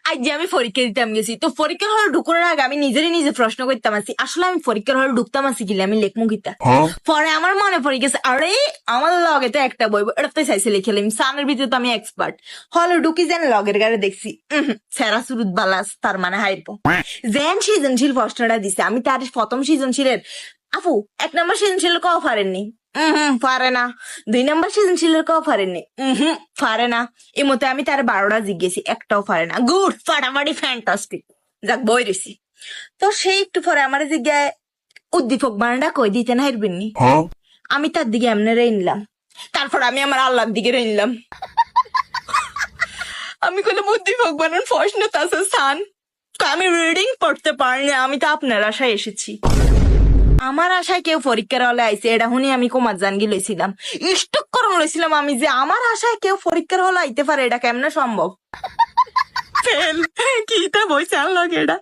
আজ যে আমি পরীক্ষা দিতাম গেছি, তো পরীক্ষার হলে ঢুকানোর আগে আমি নিজে প্রশ্ন করতাম আছি, আসলে আমি পরীক্ষার হলে ঢুকতাম আছি কিলে আমি লেখমু গীতা। পরে আমার মনে পড়ে গেছে, আরে আমার লগে তো একটা বই, এটা তো চাইছে লিখেলাম, সানের ভিতরে তো আমি এক্সপার্ট। হলে ঢুকি যেন লগের গাড়ি দেখছি সেরা সুরুত বালাস, তার মানে হাইপো। যেন সৃজনশীল প্রশ্নটা দিছে, আমি তার প্রথম সৃজনশীলের আপু 1 নম্বর সৃজনশীল কও পারেননি, পারে না। 2 নম্বর সৃজনশীলের কও পারেননি, পারে না। এই মতে আমি তার 12টা জিজ্ঞেসি, একটাও পারে না। গুড, ফাটাফাটি, ফ্যান্টাস্টিক। যাক, বই রয়েছি। তো সেই একটু পরে আমার জিজ্ঞায় উদ্দীপক বানানটা কই দিতে না হেরবেননি। আমি তার দিকে এমনি রে নিলাম, তারপর আমি আমার আল্লাহর দিকে রে নিলাম। আমি কইলাম উদ্দীপক বানান প্রশ্ন তাছে স্থান, আমি রিডিং পড়তে পারিনি, আমি তো আপনার আশায় এসেছি। আমার আশায় কেউ পরীক্ষার হলে আইছে, এটা শুনি আমি কুমার জানগি লইছিলাম, স্টক করম লইছিলাম আমি, যে আমার আশায় কেউ পরীক্ষার হলে আইতে পারে, এটা কেমনে সম্ভব। ফেল কি তা বই চাল লাগে এটা।